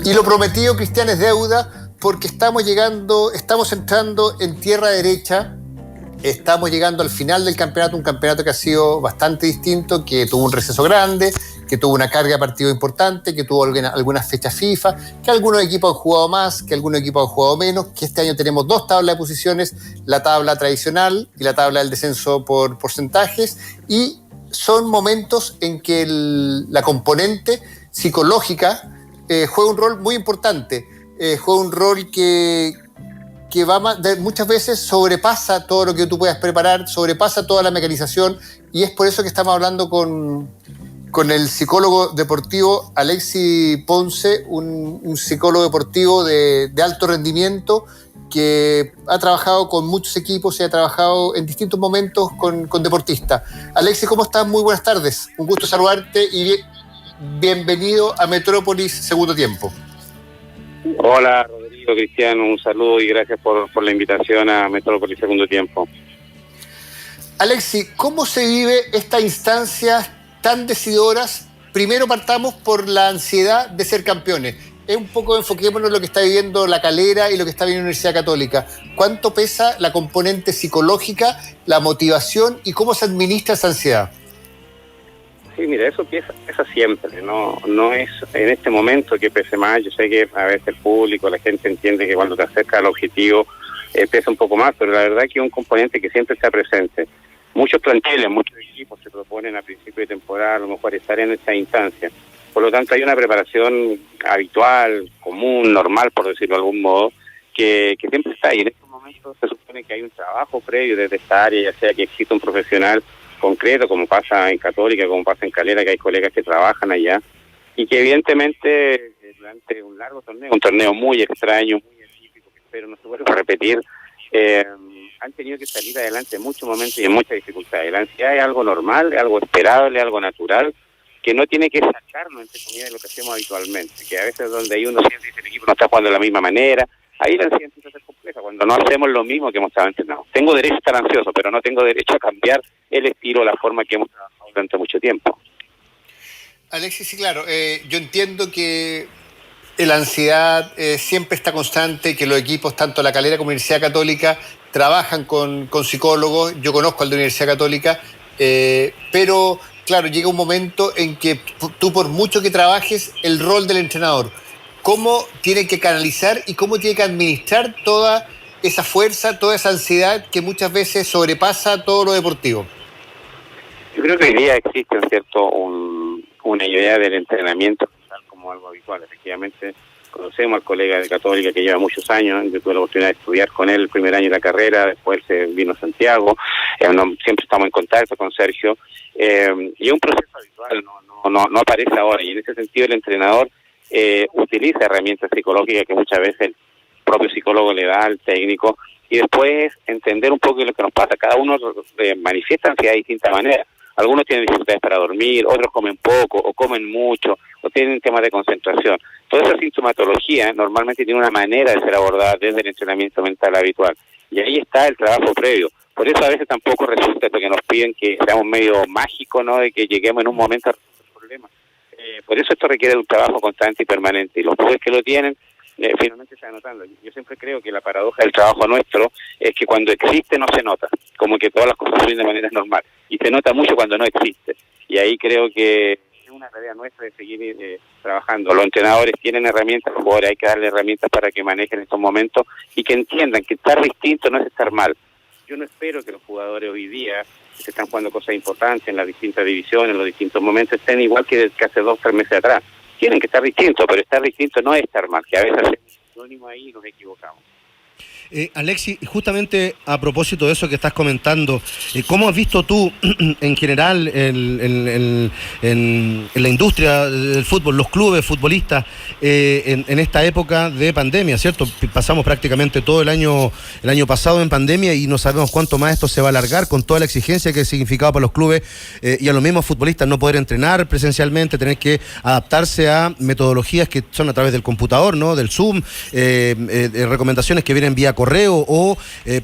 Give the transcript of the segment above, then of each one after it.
Y lo prometido, Cristian, es deuda, porque estamos entrando en tierra derecha. Estamos llegando al final del campeonato, un campeonato que ha sido bastante distinto, que tuvo un receso grande, que tuvo una carga de partido importante, que tuvo algunas fechas FIFA, que algunos equipos han jugado más, que algunos equipos han jugado menos, que este año tenemos dos tablas de posiciones, la tabla tradicional y la tabla del descenso por porcentajes, y son momentos en que la componente psicológica juega un rol muy importante, juega un rol que muchas veces sobrepasa todo lo que tú puedas preparar, sobrepasa toda la mecanización, y es por eso que estamos hablando con el psicólogo deportivo Alexis Ponce, un psicólogo deportivo de alto rendimiento que ha trabajado con muchos equipos y ha trabajado en distintos momentos con deportistas. Alexis, ¿cómo estás? Muy buenas tardes. Un gusto saludarte y bienvenido a Metrópolis Segundo Tiempo. Hola, Rodrigo, Cristian, un saludo y gracias por la invitación a Metrópolis Segundo Tiempo. Alexis, ¿cómo se vive esta instancia tan decidoras? Primero partamos por la ansiedad de ser campeones. Es un poco, enfoquémonos en lo que está viviendo La Calera y lo que está viviendo la Universidad Católica. ¿Cuánto pesa la componente psicológica, la motivación y cómo se administra esa ansiedad? Sí, mira, eso pesa siempre, no es en este momento que pese más. Yo sé que a veces el público, la gente entiende que cuando te acercas al objetivo pesa un poco más, pero la verdad que es un componente que siempre está presente. Muchos planteles, muchos equipos se proponen a principio de temporada a lo mejor estar en esta instancia. Por lo tanto, hay una preparación habitual, común, normal, por decirlo de algún modo, que siempre está ahí. En estos momentos se supone que hay un trabajo previo desde esta área, ya sea que exista un profesional concreto, como pasa en Católica, como pasa en Calera, que hay colegas que trabajan allá, y que evidentemente durante un largo torneo, un torneo muy extraño, muy atípico, que espero no se vuelva a repetir, han tenido que salir adelante en muchos momentos y en muchas dificultades. La ansiedad es algo normal, es algo esperable, es algo natural, que no tiene que sacarnos, entre comillas, de lo que hacemos habitualmente, que a veces donde hay uno siente que el equipo no está jugando de la misma manera, ahí la ansiedad empieza a ser compleja, cuando no hacemos lo mismo que hemos estado entrenando. Tengo derecho a estar ansioso, pero no tengo derecho a cambiar el estilo, la forma que hemos trabajado durante mucho tiempo. Alexis, sí, claro, yo entiendo que la ansiedad siempre está constante, que los equipos, tanto La Calera como la Universidad Católica, trabajan con psicólogos. Yo conozco al de la Universidad Católica, pero claro, llega un momento en que tú, por mucho que trabajes, el rol del entrenador, cómo tiene que canalizar y cómo tiene que administrar toda esa fuerza, toda esa ansiedad que muchas veces sobrepasa todo lo deportivo. Yo creo que hoy día existe, ¿cierto?, una idea del entrenamiento como algo habitual. Efectivamente, conocemos al colega de Católica que lleva muchos años. Yo tuve la oportunidad de estudiar con él el primer año de la carrera, después se vino a Santiago, siempre estamos en contacto con Sergio, y es un proceso habitual, no aparece ahora, y en ese sentido el entrenador utiliza herramientas psicológicas que muchas veces el propio psicólogo le da al técnico, y después entender un poco de lo que nos pasa. Cada uno manifiesta ansiedad de distinta manera. Algunos tienen dificultades para dormir, otros comen poco o comen mucho, o tienen temas de concentración. Toda esa sintomatología normalmente tiene una manera de ser abordada desde el entrenamiento mental habitual. Y ahí está el trabajo previo. Por eso a veces tampoco resulta porque nos piden que seamos medio mágicos, ¿no?, de que lleguemos en un momento a resolver el problema. Por eso esto requiere un trabajo constante y permanente. Y los clubes que lo tienen, finalmente se van notando. Yo siempre creo que la paradoja del trabajo nuestro es que cuando existe no se nota, como que todas las cosas fluyen de manera normal, y se nota mucho cuando no existe, y ahí creo que es una tarea nuestra de seguir trabajando. Los entrenadores tienen herramientas, los jugadores hay que darle herramientas para que manejen estos momentos y que entiendan que estar distinto no es estar mal. Yo no espero que los jugadores hoy día, que están jugando cosas importantes en las distintas divisiones, en los distintos momentos, estén igual que hace 2 o 3 meses atrás. Tienen que estar distintos, pero estar distinto no es estar mal, que a veces hacemos sinónimo ahí y nos equivocamos. Alexis, justamente a propósito de eso que estás comentando, ¿cómo has visto tú en general en la industria del fútbol, los clubes futbolistas en esta época de pandemia, ¿cierto? Pasamos prácticamente todo el año pasado en pandemia y no sabemos cuánto más esto se va a alargar con toda la exigencia que ha significado para los clubes y a los mismos futbolistas no poder entrenar presencialmente, tener que adaptarse a metodologías que son a través del computador, ¿no?, del Zoom, recomendaciones que vienen vía correo o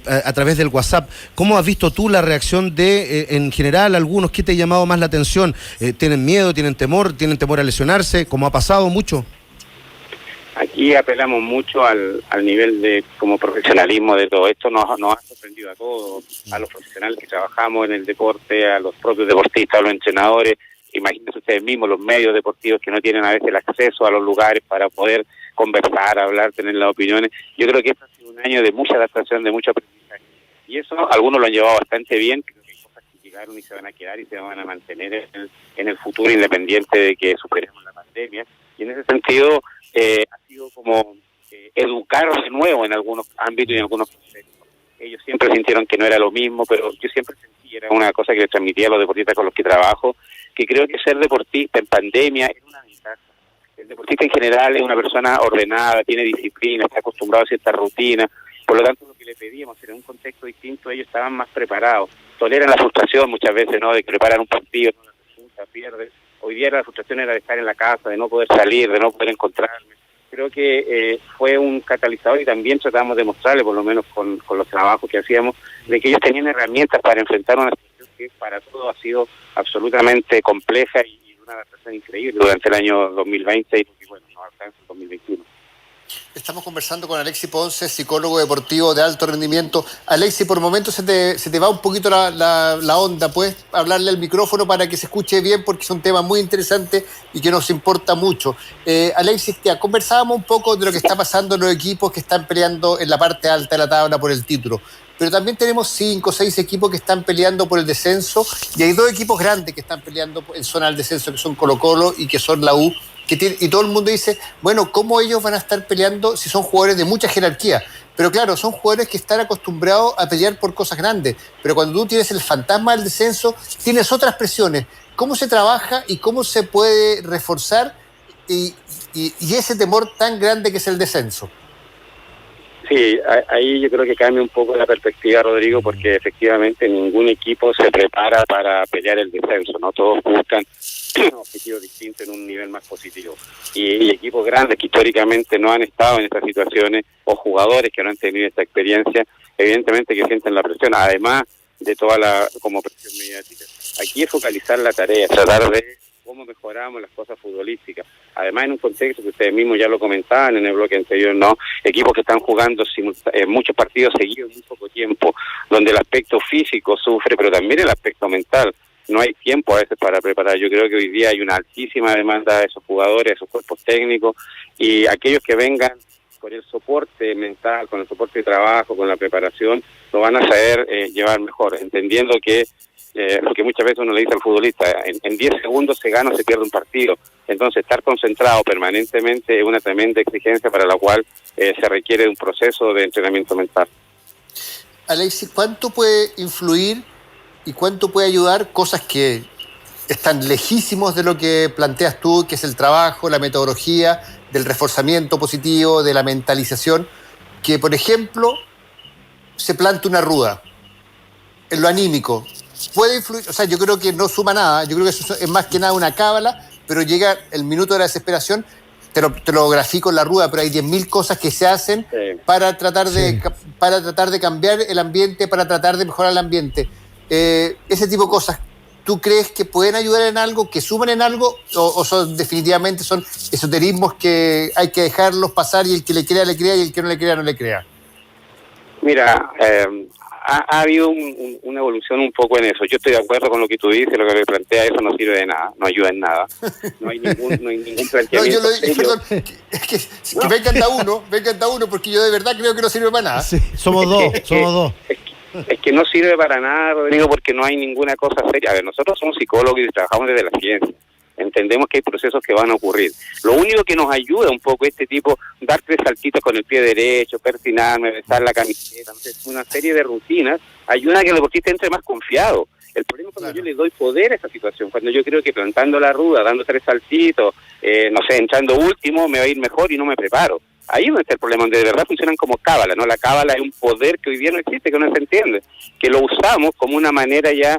a través del WhatsApp. ¿Cómo has visto tú la reacción de, en general, algunos? ¿Qué te ha llamado más la atención? ¿Tienen miedo, tienen temor a lesionarse, como ha pasado mucho? y apelamos mucho al nivel de como profesionalismo de todo esto. Nos ha sorprendido a todos, a los profesionales que trabajamos en el deporte, a los propios deportistas, a los entrenadores. Imagínense ustedes mismos los medios deportivos que no tienen a veces el acceso a los lugares para poder conversar, hablar, tener las opiniones. Yo creo que este ha sido un año de mucha adaptación, de mucho aprendizaje. Y eso algunos lo han llevado bastante bien. Creo que hay cosas que llegaron y se van a quedar y se van a mantener en el futuro, independiente de que superemos la pandemia. Y en ese sentido ha sido como educar de nuevo en algunos ámbitos y en algunos procesos. Ellos siempre sintieron que no era lo mismo, pero yo siempre sentí, era una cosa que les transmitía a los deportistas con los que trabajo, que creo que ser deportista en pandemia es una ventaja. El deportista en general es una persona ordenada, tiene disciplina, está acostumbrado a cierta rutina. Por lo tanto, lo que le pedíamos era un contexto distinto, ellos estaban más preparados. Toleran la frustración muchas veces, ¿no?, de que preparan un partido, no la resulta, pierden. Hoy día la frustración era de estar en la casa, de no poder salir, de no poder encontrarme. Creo que fue un catalizador y también tratamos de mostrarle, por lo menos con los trabajos que hacíamos, de que ellos tenían herramientas para enfrentar una situación que para todos ha sido absolutamente compleja y una adaptación increíble durante el año 2020 y bueno, nos alcanza el 2021. Estamos conversando con Alexis Ponce, psicólogo deportivo de alto rendimiento. Alexis, por momentos se te va un poquito la onda. ¿Puedes hablarle al micrófono para que se escuche bien? Porque es un tema muy interesante y que nos importa mucho. Alexis, ya conversábamos un poco de lo que está pasando en los equipos que están peleando en la parte alta de la tabla por el título. Pero también tenemos 5 o 6 equipos que están peleando por el descenso y hay 2 equipos grandes que están peleando en zona del descenso, que son Colo-Colo y que son la U. Y todo el mundo dice, bueno, ¿cómo ellos van a estar peleando si son jugadores de mucha jerarquía? Pero claro, son jugadores que están acostumbrados a pelear por cosas grandes. Pero cuando tú tienes el fantasma del descenso, tienes otras presiones. ¿Cómo se trabaja y cómo se puede reforzar y ese temor tan grande que es el descenso? Sí, ahí yo creo que cambia un poco la perspectiva, Rodrigo, porque efectivamente ningún equipo se prepara para pelear el descenso, ¿no? Todos buscan un objetivo distinto en un nivel más positivo. Y equipos grandes que históricamente no han estado en estas situaciones, o jugadores que no han tenido esta experiencia, evidentemente que sienten la presión, además de toda la como presión mediática. Aquí es focalizar la tarea, tratar de cómo mejoramos las cosas futbolísticas. Además, en un contexto que ustedes mismos ya lo comentaban en el bloque anterior, ¿no? Equipos que están jugando muchos partidos seguidos en muy poco tiempo, donde el aspecto físico sufre, pero también el aspecto mental. No hay tiempo a veces para preparar. Yo creo que hoy día hay una altísima demanda de esos jugadores, de esos cuerpos técnicos, y aquellos que vengan con el soporte mental, con el soporte de trabajo, con la preparación, lo van a saber llevar mejor, entendiendo que lo que muchas veces uno le dice al futbolista, en 10 segundos se gana o se pierde un partido. Entonces, estar concentrado permanentemente es una tremenda exigencia para la cual se requiere un proceso de entrenamiento mental. Alexis, ¿cuánto puede influir y cuánto puede ayudar cosas que están lejísimos de lo que planteas tú, que es el trabajo, la metodología, del reforzamiento positivo, de la mentalización, que, por ejemplo, se plante una ruda en lo anímico? Puede influir, o sea, yo creo que no suma nada, yo creo que eso es más que nada una cábala, pero llega el minuto de la desesperación, te lo grafico en la ruda, pero hay 10.000 cosas que se hacen para tratar de cambiar el ambiente, para tratar de mejorar el ambiente. Ese tipo de cosas, ¿tú crees que pueden ayudar en algo, que suman en algo, o son definitivamente son esoterismos que hay que dejarlos pasar y el que le crea, le crea, y el que no le crea, no le crea? Mira, ha habido una evolución un poco en eso. Yo estoy de acuerdo con lo que tú dices, lo que me plantea, eso no sirve de nada, no ayuda en nada. No hay ningún planteamiento. No, yo lo dije, perdón, que vengan da uno, porque yo de verdad creo que no sirve para nada. Sí, somos dos. Es que no sirve para nada, Rodrigo, porque no hay ninguna cosa seria. A ver, nosotros somos psicólogos y trabajamos desde la ciencia. Entendemos que hay procesos que van a ocurrir. Lo único que nos ayuda un poco este tipo, dar 3 saltitos con el pie derecho, persinarme, besar la camiseta, entonces, una serie de rutinas, ayuda a que el deportista entre más confiado. El problema es cuando yo le doy poder a esa situación, cuando yo creo que plantando la ruda, dando 3 saltitos, entrando último, me va a ir mejor y no me preparo. Ahí es donde está el problema, donde de verdad funcionan como cábala, ¿no? La cábala es un poder que hoy día no existe, que no se entiende, que lo usamos como una manera ya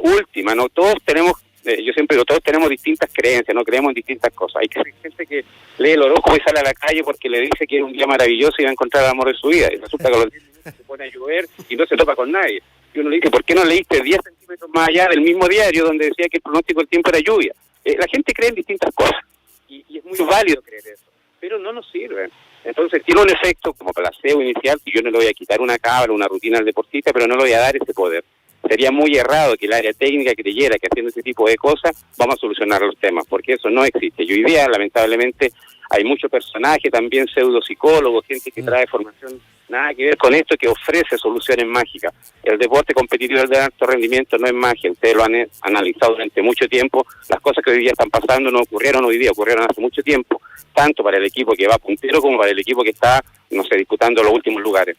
última, ¿no? Todos tenemos, yo siempre digo, todos tenemos distintas creencias, no creemos en distintas cosas. Hay gente que lee el horóscopo y sale a la calle porque le dice que es un día maravilloso y va a encontrar el amor de su vida, y resulta que a los 10 minutos se pone a llover y no se topa con nadie. Y uno le dice, ¿por qué no leíste 10 centímetros más allá del mismo diario donde decía que el pronóstico del tiempo era lluvia? La gente cree en distintas cosas y es muy válido creer eso. pero no nos sirven. Entonces tiene un efecto como placebo inicial, que yo no le voy a quitar una cábala, una rutina al deportista, pero no le voy a dar ese poder. Sería muy errado que el área técnica creyera que haciendo ese tipo de cosas vamos a solucionar los temas, porque eso no existe. Y hoy día, lamentablemente, hay muchos personajes, también pseudopsicólogos, gente que trae formación nada que ver con esto, que ofrece soluciones mágicas. El deporte competitivo de alto rendimiento no es magia, ustedes lo han analizado durante mucho tiempo, las cosas que hoy día están pasando no ocurrieron hoy día, ocurrieron hace mucho tiempo, tanto para el equipo que va puntero como para el equipo que está, no sé, disputando los últimos lugares.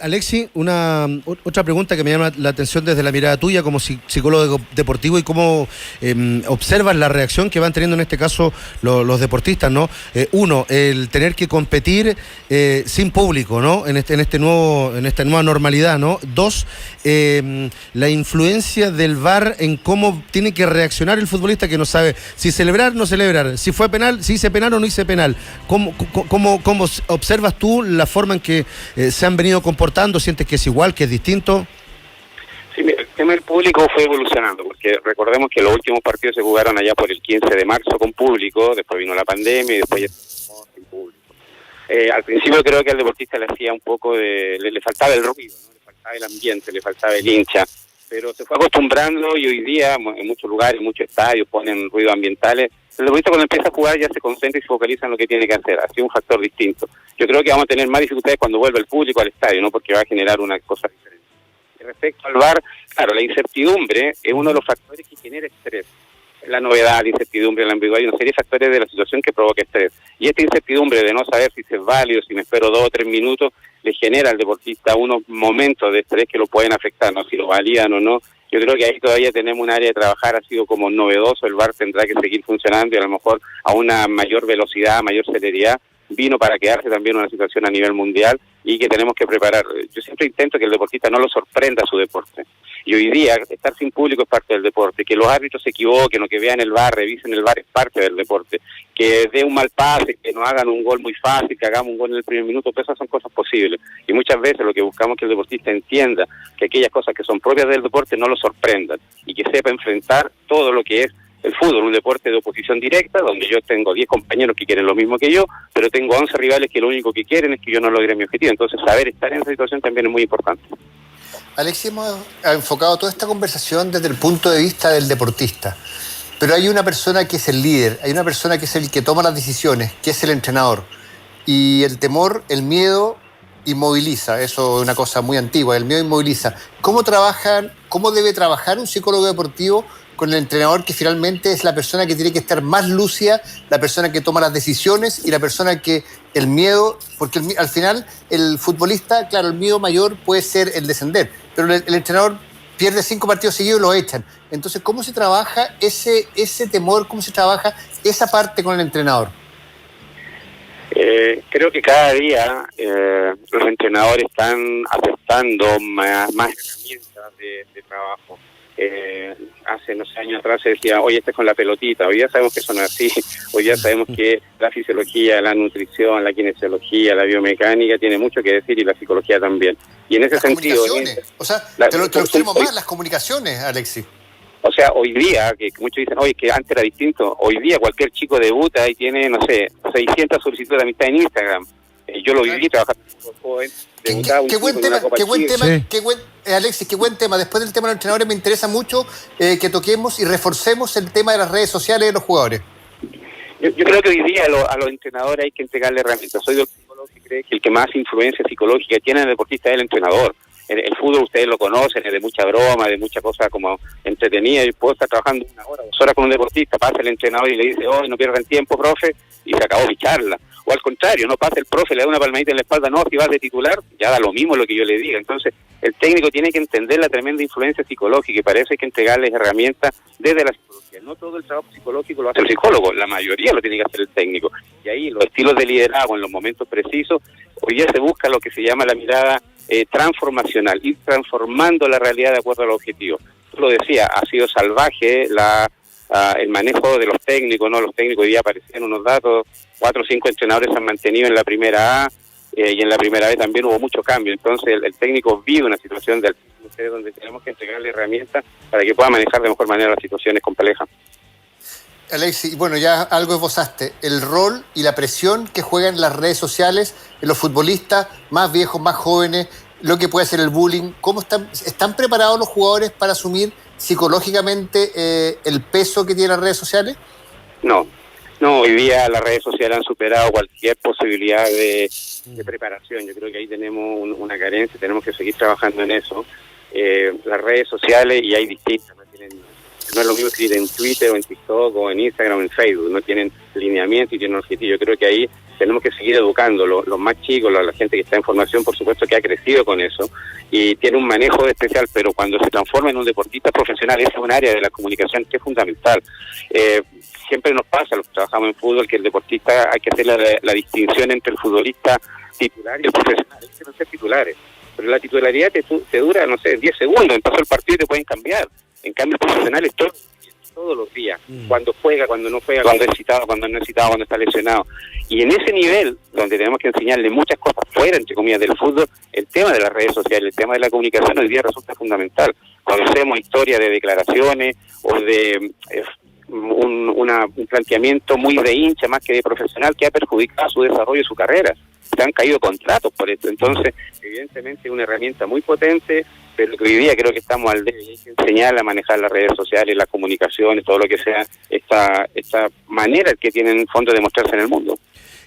Alexi, otra pregunta que me llama la atención desde la mirada tuya como psicólogo deportivo y cómo observas la reacción que van teniendo en este caso los deportistas, ¿no? Uno, el tener que competir sin público, ¿no? En esta nueva normalidad, ¿no? Dos, la influencia del VAR en cómo tiene que reaccionar el futbolista que no sabe si celebrar o no celebrar, si fue penal, si hice penal o no hice penal. ¿Cómo observas tú la forma en que se han venido comportando? ¿Sientes que es igual, que es distinto? Sí, mira, el tema del público fue evolucionando, porque recordemos que los últimos partidos se jugaron allá por el 15 de marzo con público, después vino la pandemia y después ya sin público. Al principio creo que al deportista le hacía un poco le faltaba el ruido, ¿no? Le faltaba el ambiente, le faltaba el hincha, pero se fue acostumbrando y hoy día en muchos lugares, en muchos estadios ponen ruidos ambientales. El deportista cuando empieza a jugar ya se concentra y se focaliza en lo que tiene que hacer, ha sido un factor distinto. Yo creo que vamos a tener más dificultades cuando vuelva el público al estadio, ¿no? Porque va a generar una cosa diferente. Y respecto al VAR, claro, la incertidumbre es uno de los factores que genera estrés. La novedad, la incertidumbre, la ambigüedad, hay una serie de factores de la situación que provoca estrés. Y esta incertidumbre de no saber si es válido, si me espero 2 o 3 minutos, le genera al deportista unos momentos de estrés que lo pueden afectar, ¿no? Si lo validan o no. Yo creo que ahí todavía tenemos un área de trabajar, ha sido como novedoso, el VAR tendrá que seguir funcionando y a lo mejor a una mayor velocidad, mayor celeridad, vino para quedarse también una situación a nivel mundial y que tenemos que preparar. Yo siempre intento que el deportista no lo sorprenda a su deporte. Y hoy día, estar sin público es parte del deporte. Que los árbitros se equivoquen o que vean el VAR, revisen el VAR es parte del deporte. Que dé un mal pase, que no hagan un gol muy fácil, que hagamos un gol en el primer minuto, pues esas son cosas posibles. Y muchas veces lo que buscamos es que el deportista entienda que aquellas cosas que son propias del deporte no lo sorprendan y que sepa enfrentar todo lo que es el fútbol, un deporte de oposición directa, donde yo tengo 10 compañeros que quieren lo mismo que yo, pero tengo 11 rivales que lo único que quieren es que yo no logre mi objetivo. Entonces, saber estar en esa situación también es muy importante. Alexis, hemos enfocado toda esta conversación desde el punto de vista del deportista, pero hay una persona que es el líder, hay una persona que es el que toma las decisiones, que es el entrenador, y el temor, el miedo inmoviliza, eso es una cosa muy antigua, el miedo inmoviliza. ¿Cómo debe trabajar un psicólogo deportivo con el entrenador que finalmente es la persona que tiene que estar más lúcida, la persona que toma las decisiones y la persona que el miedo, porque al final el futbolista, claro, el miedo mayor puede ser el descender, pero el entrenador pierde 5 partidos seguidos y lo echan. Entonces, ¿cómo se trabaja ese temor, cómo se trabaja esa parte con el entrenador? Creo que cada día los entrenadores están aceptando más herramientas de trabajo. Hace unos años atrás se decía, oye, este es con la pelotita. Hoy ya sabemos que eso no es así. Hoy ya sabemos que la fisiología, la nutrición, la kinesiología, la biomecánica tiene mucho que decir y la psicología también. Y en ese sentido... O sea, te lo extremo más, las comunicaciones, Alexis. O sea, hoy día, que muchos dicen, oye, que antes era distinto, hoy día cualquier chico debuta y tiene, no sé, 600 solicitudes de amistad en Instagram. Yo lo viví trabajando como joven. Qué buen tema, Alexis, qué buen tema. Después del tema de los entrenadores me interesa mucho que toquemos y reforcemos el tema de las redes sociales de los jugadores. Yo creo que hoy día a los entrenadores hay que entregarle herramientas. Soy del psicólogo que cree que el que más influencia psicológica tiene el deportista es el entrenador. El fútbol ustedes lo conocen, es de mucha broma, de mucha cosa como entretenida. Y puedo estar trabajando 1 hora, 2 horas con un deportista, pasa el entrenador y le dice, oh, no pierdan tiempo, profe, y se acabó mi charla. O al contrario, no pasa el profe, le da una palmadita en la espalda, no, si vas de titular, ya da lo mismo lo que yo le diga. Entonces, el técnico tiene que entender la tremenda influencia psicológica y parece que hay que entregarles herramientas desde la psicología. No todo el trabajo psicológico lo hace el psicólogo, la mayoría lo tiene que hacer el técnico. Y ahí los estilos de liderazgo en los momentos precisos, hoy día se busca lo que se llama la mirada transformacional, ir transformando la realidad de acuerdo al objetivo. Tú lo decías, ha sido salvaje el manejo de los técnicos, ¿no? Los técnicos hoy día aparecían unos datos, 4 o 5 entrenadores se han mantenido en la primera A, y en la primera B también hubo mucho cambio. Entonces el técnico vive una situación de donde tenemos que entregarle herramientas para que pueda manejar de mejor manera las situaciones complejas. Alexis, bueno, ya algo esbozaste, el rol y la presión que juegan las redes sociales en los futbolistas, más viejos, más jóvenes, lo que puede ser el bullying. ¿Cómo están preparados los jugadores para asumir psicológicamente el peso que tienen las redes sociales? No, no, hoy día las redes sociales han superado cualquier posibilidad de preparación. Yo creo que ahí tenemos una carencia, tenemos que seguir trabajando en eso. Las redes sociales, y hay distintas, no es lo mismo escribir en Twitter o en TikTok o en Instagram o en Facebook, no tienen lineamiento y tienen objetivo. Yo creo que ahí tenemos que seguir educando, los más chicos, la gente que está en formación, por supuesto que ha crecido con eso y tiene un manejo especial, pero cuando se transforma en un deportista profesional, esa es un área de la comunicación que es fundamental. Siempre nos pasa, los que trabajamos en fútbol, que el deportista hay que hacer la distinción entre el futbolista titular y el profesional. Hay que no ser titulares, pero la titularidad te dura, no sé, 10 segundos, pasó el partido y te pueden cambiar. En cambio, el profesional es todos los días, cuando juega, cuando no juega, cuando es citado, cuando no es citado, cuando está lesionado. Y en ese nivel, donde tenemos que enseñarle muchas cosas fuera, entre comillas, del fútbol, el tema de las redes sociales, el tema de la comunicación hoy día resulta fundamental. Conocemos historias de declaraciones o de un planteamiento muy de hincha más que de profesional que ha perjudicado su desarrollo y su carrera. Se han caído contratos por esto. Entonces, evidentemente, es una herramienta muy potente, pero que hoy día creo que estamos al debe y hay que enseñar a manejar las redes sociales, las comunicaciones, todo lo que sea, esta manera que tienen en fondo de mostrarse en el mundo.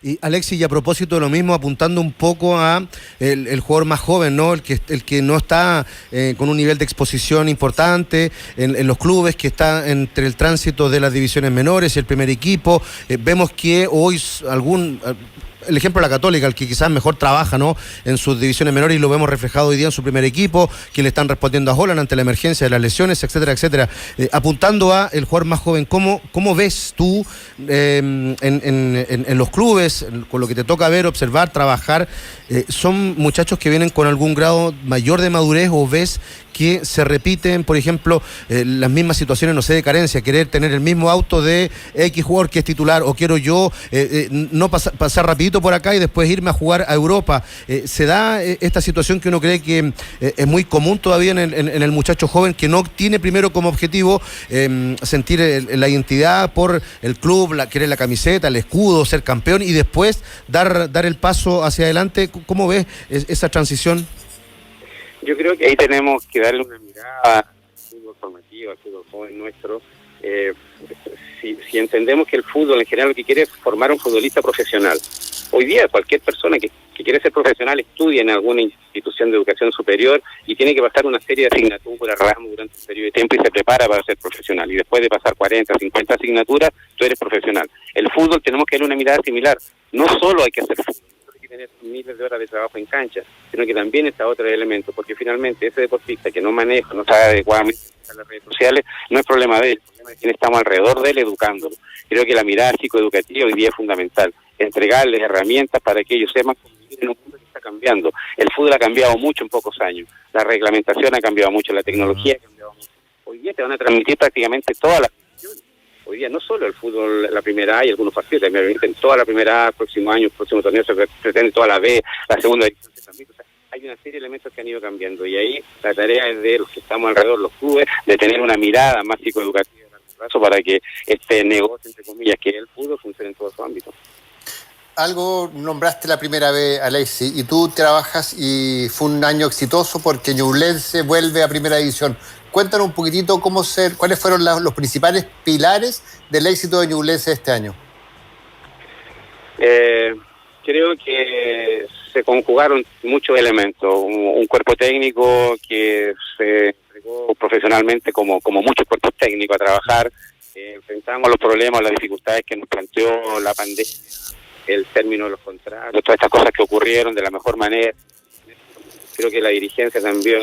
Y Alexis, y a propósito de lo mismo, apuntando un poco a el jugador más joven, ¿no? El que no está con un nivel de exposición importante en los clubes, que está entre el tránsito de las divisiones menores y el primer equipo. Vemos que hoy el ejemplo de la Católica, el que quizás mejor trabaja, ¿no?, en sus divisiones menores, y lo vemos reflejado hoy día en su primer equipo, que le están respondiendo a Holland ante la emergencia de las lesiones, etcétera, etcétera. Apuntando a el jugador más joven, ¿cómo ves tú en los clubes, con lo que te toca ver, observar, trabajar? ¿Son muchachos que vienen con algún grado mayor de madurez, o ves que se repiten, por ejemplo, las mismas situaciones, no sé, de carencia, querer tener el mismo auto de X jugador que es titular, o quiero yo no pasar rapidito por acá y después irme a jugar a Europa? ¿Se da esta situación que uno cree que es muy común todavía en el muchacho joven, que no tiene primero como objetivo sentir la identidad por el club, querer la camiseta, el escudo, ser campeón, y después dar el paso hacia adelante? ¿Cómo ves esa transición? Yo creo que ahí tenemos que darle una mirada al fútbol formativo, al fútbol joven nuestro. Si entendemos que el fútbol en general lo que quiere es formar un futbolista profesional. Hoy día cualquier persona que quiere ser profesional estudia en alguna institución de educación superior y tiene que pasar una serie de asignaturas, ramos durante un periodo de tiempo, y se prepara para ser profesional. Y después de pasar 40, 50 asignaturas, tú eres profesional. El fútbol tenemos que darle una mirada similar. No solo hay que hacer fútbol, tener miles de horas de trabajo en cancha, sino que también está otro elemento, porque finalmente ese deportista que no maneja, no sabe adecuadamente las redes sociales, no es problema de él, el problema es que estamos alrededor de él educándolo. Creo que la mirada psicoeducativa hoy día es fundamental, entregarles herramientas para que ellos sepan convivir en un mundo que está cambiando. El fútbol ha cambiado mucho en pocos años, la reglamentación ha cambiado mucho, la tecnología ha cambiado mucho. Hoy día te van a transmitir prácticamente todas las funciones. Hoy día no solo el fútbol, la primera A y algunos partidos, también permiten toda la primera A, el próximo año, el próximo torneo se pretende toda la B, la segunda división se transmite. O sea, hay una serie de elementos que han ido cambiando, y ahí la tarea es de los que estamos alrededor, los clubes, de tener una mirada más psicoeducativa a largo plazo para que este negocio, entre comillas, que es el fútbol, funcione en todo su ámbito. Algo nombraste la primera vez, Alexis, y tú trabajas, y fue un año exitoso porque Ñublense vuelve a primera división. Cuéntanos un poquitito cuáles fueron los principales pilares del éxito de Ñublense este año. Creo que se conjugaron muchos elementos. Un cuerpo técnico que se entregó profesionalmente como muchos cuerpos técnicos a trabajar. Enfrentamos los problemas, las dificultades que nos planteó la pandemia, el término de los contratos, todas estas cosas que ocurrieron de la mejor manera. Creo que la dirigencia también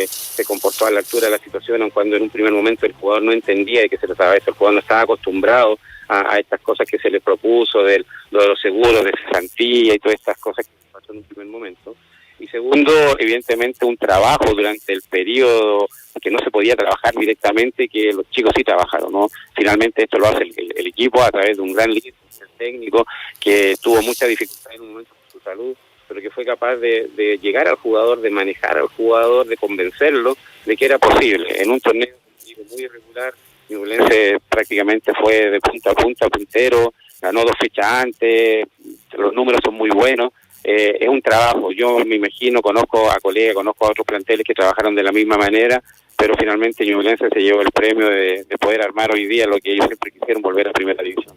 se comportó a la altura de la situación, aun cuando en un primer momento el jugador no entendía de qué se trataba eso. El jugador no estaba acostumbrado a estas cosas que se le propuso, de los seguros de cesantía y todas estas cosas que pasó en un primer momento. Y segundo, evidentemente un trabajo durante el periodo que no se podía trabajar directamente, que los chicos sí trabajaron, ¿no? Finalmente esto lo hace el equipo a través de un gran líder técnico que tuvo mucha dificultad en un momento por su salud, pero que fue capaz de llegar al jugador, de manejar al jugador, de convencerlo de que era posible en un torneo muy irregular, Ñublense prácticamente fue de punta a punta puntero, ganó 2 fechas antes, los números son muy buenos. Es un trabajo, yo me imagino, conozco a colegas, conozco a otros planteles que trabajaron de la misma manera, pero finalmente Ñublense se llevó el premio de poder armar hoy día lo que ellos siempre quisieron, volver a primera división.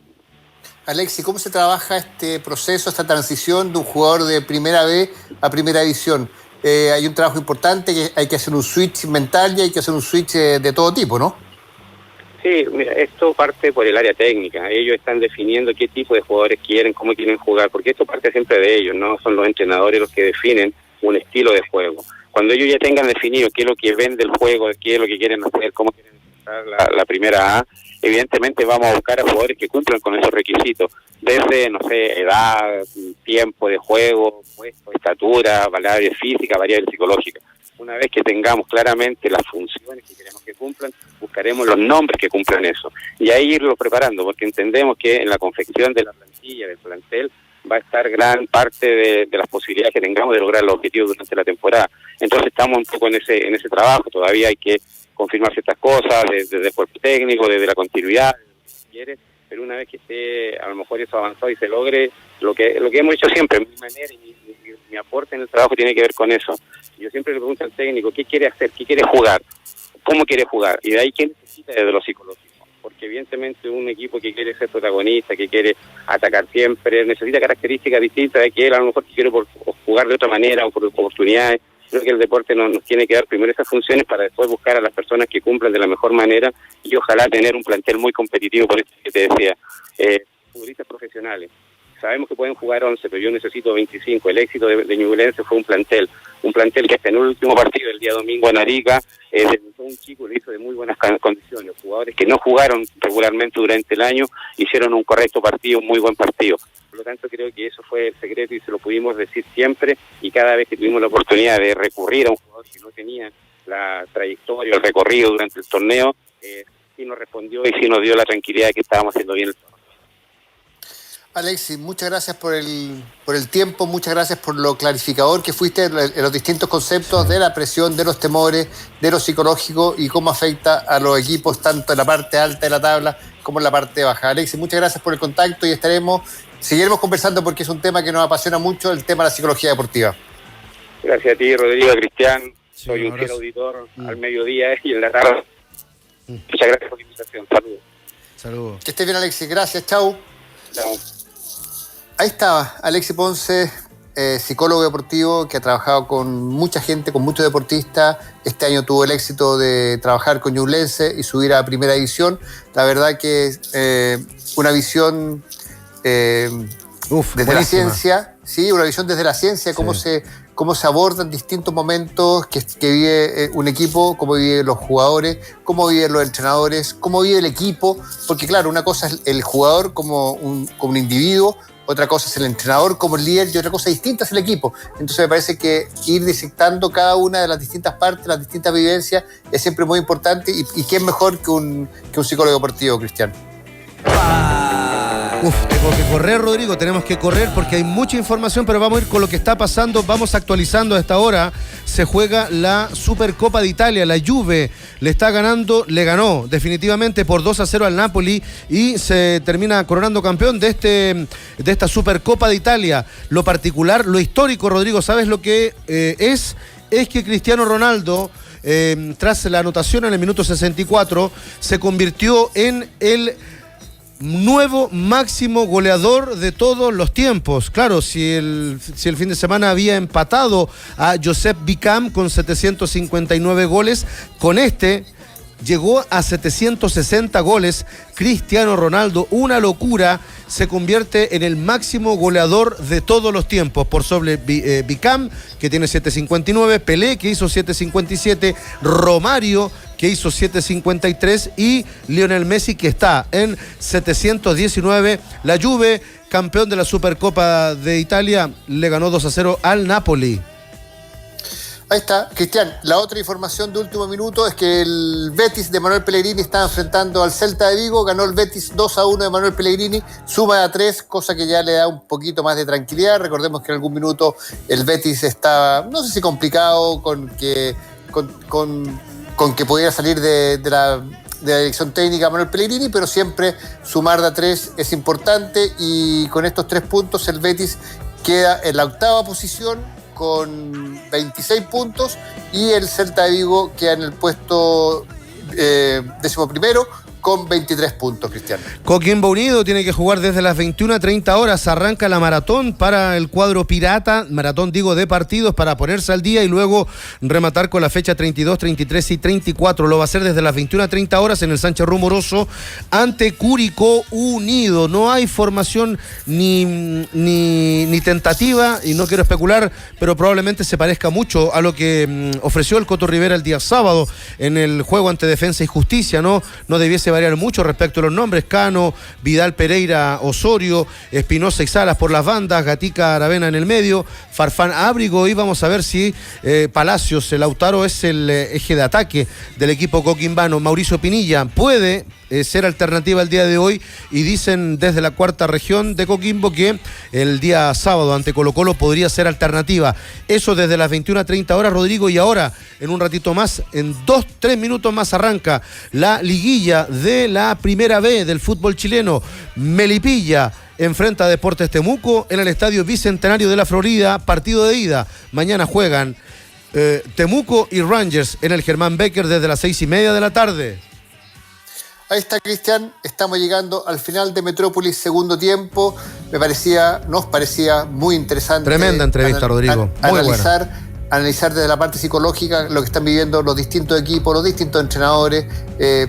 Alexis, ¿cómo se trabaja este proceso, esta transición de un jugador de primera B a primera división? Hay un trabajo importante, que hay que hacer un switch mental y hay que hacer un switch de todo tipo, ¿no? Sí, mira, esto parte por el área técnica. Ellos están definiendo qué tipo de jugadores quieren, cómo quieren jugar, porque esto parte siempre de ellos, ¿no? Son los entrenadores los que definen un estilo de juego. Cuando ellos ya tengan definido qué es lo que ven del juego, qué es lo que quieren hacer, cómo quieren empezar la primera A, evidentemente vamos a buscar a jugadores que cumplan con esos requisitos, desde, no sé, edad, tiempo de juego, puesto, estatura, variables físicas, variables psicológicas. Una vez que tengamos claramente las funciones que queremos que cumplan, buscaremos los nombres que cumplan eso. Y ahí irlo preparando, porque entendemos que en la confección de la plantilla, del plantel, va a estar gran parte de las posibilidades que tengamos de lograr los objetivos durante la temporada. Entonces estamos un poco en ese trabajo, todavía hay que confirmar ciertas cosas desde el cuerpo técnico, desde la continuidad, si quiere, pero una vez que esté a lo mejor eso avanzado y se logre, lo que hemos hecho siempre, mi manera y mi aporte en el trabajo tiene que ver con eso. Yo siempre le pregunto al técnico qué quiere hacer, qué quiere jugar, cómo quiere jugar, y de ahí qué necesita desde lo psicológico. Porque evidentemente un equipo que quiere ser protagonista, que quiere atacar siempre, necesita características distintas de que él a lo mejor quiere jugar de otra manera o por oportunidades. Creo que el deporte nos tiene que dar primero esas funciones para después buscar a las personas que cumplan de la mejor manera y ojalá tener un plantel muy competitivo, por eso que te decía, futbolistas profesionales. Sabemos que pueden jugar 11, pero yo necesito 25. El éxito de Ñublense fue un plantel que hasta en el último partido, el día domingo en Arica, debutó un chico y lo hizo de muy buenas condiciones. Jugadores que no jugaron regularmente durante el año hicieron un correcto partido, un muy buen partido. Por lo tanto, creo que eso fue el secreto y se lo pudimos decir siempre, y cada vez que tuvimos la oportunidad de recurrir a un jugador que no tenía la trayectoria, el recorrido durante el torneo, sí nos respondió y sí nos dio la tranquilidad de que estábamos haciendo bien el trabajo. Alexis, muchas gracias por el tiempo, muchas gracias por lo clarificador que fuiste en los distintos conceptos de la presión, de los temores, de lo psicológico y cómo afecta a los equipos tanto en la parte alta de la tabla como en la parte baja. Alexis, muchas gracias por el contacto y seguiremos conversando porque es un tema que nos apasiona mucho, el tema de la psicología deportiva. Gracias a ti, Rodrigo, a Cristian. Sí, soy un fiel auditor al mediodía y en la tarde. Muchas gracias por la invitación. Saludos. Saludos. Que estés bien, Alexis. Gracias. Chau. Chao. Ahí estaba Alexis Ponce, psicólogo deportivo que ha trabajado con mucha gente, con muchos deportistas. Este año tuvo el éxito de trabajar con Ñublense y subir a primera división. La verdad que una visión desde la ciencia, sí, una visión desde la ciencia, cómo se abordan distintos momentos que vive un equipo, cómo viven los jugadores, cómo viven los entrenadores, cómo vive el equipo, porque claro, una cosa es el jugador como un individuo, otra cosa es el entrenador como el líder y otra cosa distinta es el equipo. Entonces me parece que ir disectando cada una de las distintas partes, las distintas vivencias, es siempre muy importante y quién mejor que un psicólogo deportivo, Cristian. Tengo que correr, Rodrigo, tenemos que correr porque hay mucha información, pero vamos a ir con lo que está pasando, vamos actualizando a esta hora. Se juega la Supercopa de Italia, la Juve le ganó definitivamente por 2-0 al Napoli y se termina coronando campeón de esta Supercopa de Italia. Lo particular, lo histórico, Rodrigo, ¿sabes lo que es? Es que Cristiano Ronaldo, tras la anotación en el minuto 64, se convirtió en el nuevo máximo goleador de todos los tiempos. Claro, si el fin de semana había empatado a Josep Bicam con 759 goles, con llegó a 760 goles. Cristiano Ronaldo, una locura, se convierte en el máximo goleador de todos los tiempos, por sobre Bicam, que tiene 759, Pelé, que hizo 757, Romario, que hizo 753, y Lionel Messi, que está en 719. La Juve, campeón de la Supercopa de Italia, le ganó 2-0 al Napoli. Ahí está, Cristian. La otra información de último minuto es que el Betis de Manuel Pellegrini está enfrentando al Celta de Vigo. Ganó el Betis 2-1 de Manuel Pellegrini, suma a 3, cosa que ya le da un poquito más de tranquilidad. Recordemos que en algún minuto el Betis estaba, no sé si complicado con que pudiera salir de de la dirección técnica Manuel Pellegrini, pero siempre sumar de a 3 es importante, y con estos 3 puntos el Betis queda en la 8ª posición con 26 puntos, y el Celta de Vigo queda en el puesto 11º con 23 puntos, Cristian. Coquimbo Unido tiene que jugar desde las 21:30 horas. Arranca la maratón para el cuadro pirata. Maratón, digo, de partidos para ponerse al día y luego rematar con la fecha 32, 33 y 34. Lo va a hacer desde las 21:30 horas en el Sánchez Rumoroso ante Curicó Unido. No hay formación ni tentativa, y no quiero especular, pero probablemente se parezca mucho a lo que ofreció el Coto Rivera el día sábado en el juego ante Defensa y Justicia. No debiese variar mucho respecto a los nombres: Cano, Vidal, Pereira, Osorio, Espinosa y Salas por las bandas, Gatica, Aravena en el medio, Farfán, Ábrigo, y vamos a ver si Palacios, Lautaro es el eje de ataque del equipo coquimbano. Mauricio Pinilla puede ser alternativa el día de hoy, y dicen desde la 4ª región de Coquimbo que el día sábado ante Colo-Colo podría ser alternativa. Eso desde las 21:30 horas, Rodrigo, y ahora en un ratito más, en 2-3 minutos más, arranca la liguilla de la Primera B del fútbol chileno. Melipilla enfrenta a Deportes Temuco en el Estadio Bicentenario de la Florida, partido de ida. Mañana juegan Temuco y Rangers en el Germán Becker desde las 6:30 de la tarde. Ahí está, Cristian, estamos llegando al final de Metrópolis segundo tiempo. Nos parecía muy interesante. Tremenda entrevista, Rodrigo. Muy analizar desde la parte psicológica lo que están viviendo los distintos equipos, los distintos entrenadores,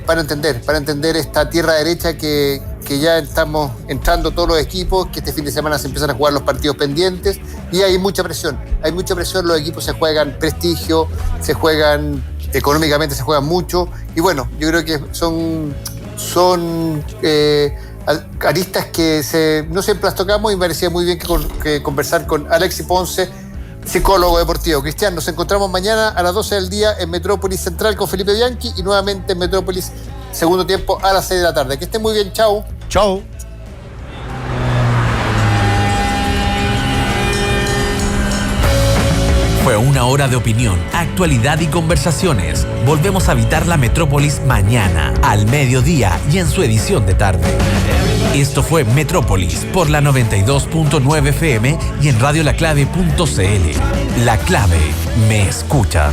para entender esta tierra derecha que ya estamos entrando todos los equipos, que este fin de semana se empiezan a jugar los partidos pendientes, y hay mucha presión, los equipos se juegan prestigio, económicamente se juegan mucho, y bueno, yo creo que son aristas que no siempre las tocamos, y me parecía muy bien que conversar con Alexis Ponce, psicólogo deportivo. Cristian, nos encontramos mañana a las 12 del día en Metrópolis Central con Felipe Bianchi, y nuevamente en Metrópolis segundo tiempo a las 6 de la tarde. Que estén muy bien, chao. Chao. Fue una hora de opinión, actualidad y conversaciones. Volvemos a habitar la Metrópolis mañana, al mediodía y en su edición de tarde. Esto fue Metrópolis por la 92.9 FM y en radiolaclave.cl. La Clave me escucha.